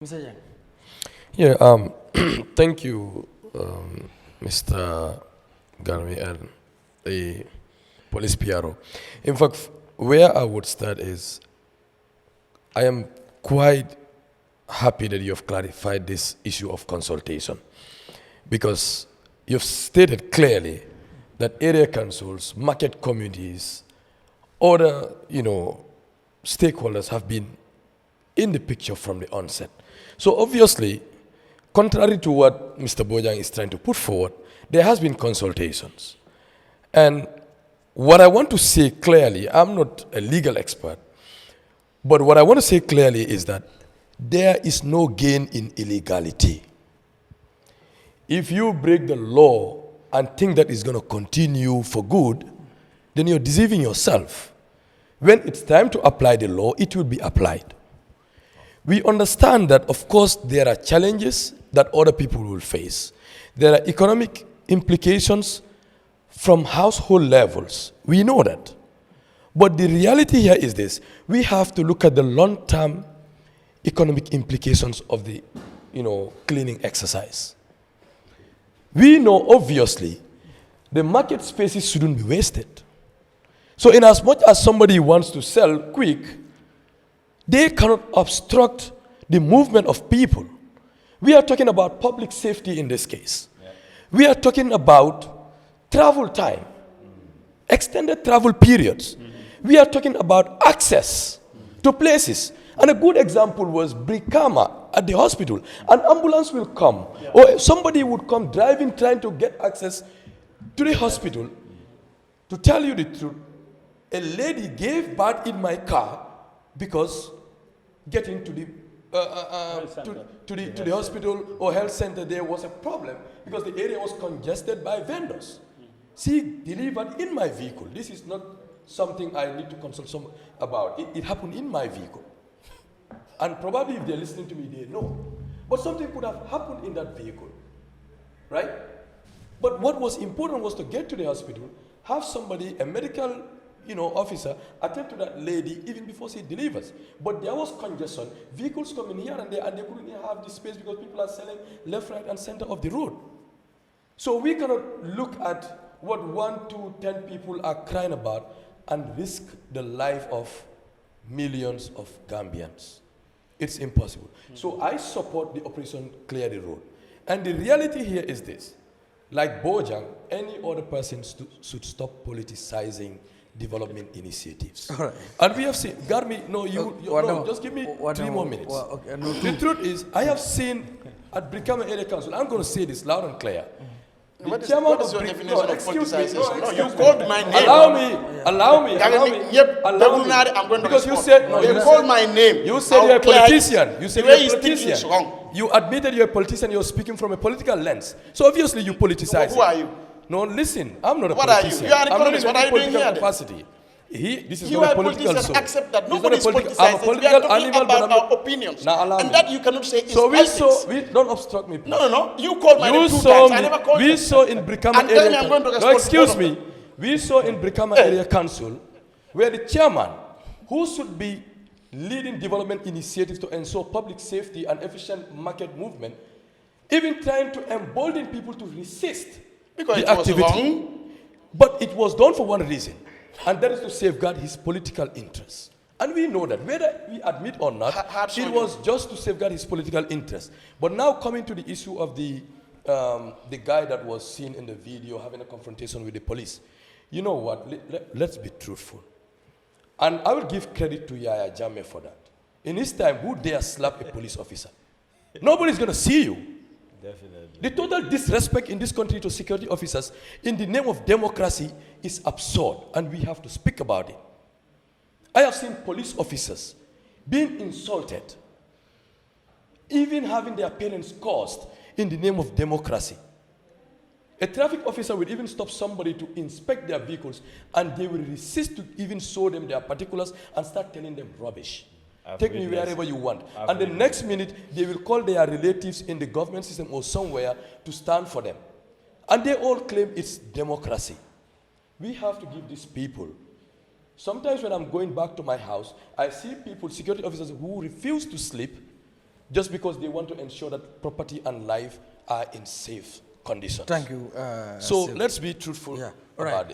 Mr. Jeng. Yeah, thank you, Mr. Garmi and the police PRO. In fact, where I would start is I am quite happy that you have clarified this issue of consultation because you've stated clearly that area councils, market communities, other, stakeholders have been in the picture from the onset. So obviously, contrary to what Mr. Bojang is trying to put forward, there has been consultations. And what I want to say clearly, I'm not a legal expert, but what I want to say clearly is that there is no gain in illegality. If you break the law and think that it's going to continue for good, then you're deceiving yourself. When it's time to apply the law, it will be applied. We understand that, of course, there are challenges that other people will face. There are economic implications from household levels. We know that. But the reality here is this. We have to look at the long-term economic implications of the, cleaning exercise. We know, obviously, the market spaces shouldn't be wasted. So in as much as somebody wants to sell quick, they cannot obstruct the movement of people. We are talking about public safety in this case. Yeah. We are talking about travel time, extended travel periods. We are talking about access to places. And a good example was Brikama at the hospital. An ambulance will come, or somebody would come driving, trying to get access to the hospital. To tell you the truth, a lady gave birth in my car because getting to the to the hospital or health center there was a problem because the area was congested by vendors. She delivered in my vehicle. This is not something I need to consult someone about. It happened in my vehicle. And probably if they're listening to me, they know. But something could have happened in that vehicle, right? But what was important was to get to the hospital, have somebody, a medical officer, attend to that lady even before she delivers. But there was congestion. Vehicles coming here and there, and they couldn't have the space because people are selling left, right, and center of the road. So we cannot look at what 1, 2, 10 people are crying about and risk the life of millions of Gambians. It's impossible. So I support the Operation Clear the Road. And the reality here is this. Like Bojang, any other person should stop politicizing development initiatives. All right. And we have seen, Garmi, just give me 3 more minutes. Okay, the truth is, I have seen at Brikama Area Council, I'm going to say this loud and clear. What is your definition of politicization? No, you called my name. Allow me. I'm going to because respond. You called my name. You said you're a politician. You said you're a politician. You admitted you're a politician. You're speaking from a political lens. So obviously you politicize. Who are you? No, listen. I'm not a what politician. Are you? You are an economist. What are you doing here? Capacity. This is you not are a political show. Accept that. It's nobody is politicizing. I'm a political we are animal, about our opinions. Now allow and me. that you cannot say is so politics. don't obstruct me, please. No. You called my name 2 times. I never called you. We saw in Brikama area. No, excuse me. We saw in Brikama area council where the chairman, who should be leading development initiatives to ensure public safety and efficient market movement, even trying to embolden people to resist because the it activity. Was wrong. But it was done for one reason, and that is to safeguard his political interests. And we know that, whether we admit or not, it was just to safeguard his political interests. But now coming to the issue of the guy that was seen in the video having a confrontation with the police, you know what, let's be truthful. And I will give credit to Yahya Jammeh for that. In his time, who dare slap a police officer? Nobody's going to see you. Definitely. The total disrespect in this country to security officers in the name of democracy is absurd, and we have to speak about it. I have seen police officers being insulted, even having their parents caused in the name of democracy. A traffic officer will even stop somebody to inspect their vehicles, and they will resist to even show them their particulars and start telling them rubbish. Take me wherever you want. And the next minute, they will call their relatives in the government system or somewhere to stand for them. And they all claim it's democracy. We have to give these people. Sometimes when I'm going back to my house, I see people, security officers, who refuse to sleep just because they want to ensure that property and life are in safe conditions. Thank you. So let's be truthful All right. about it.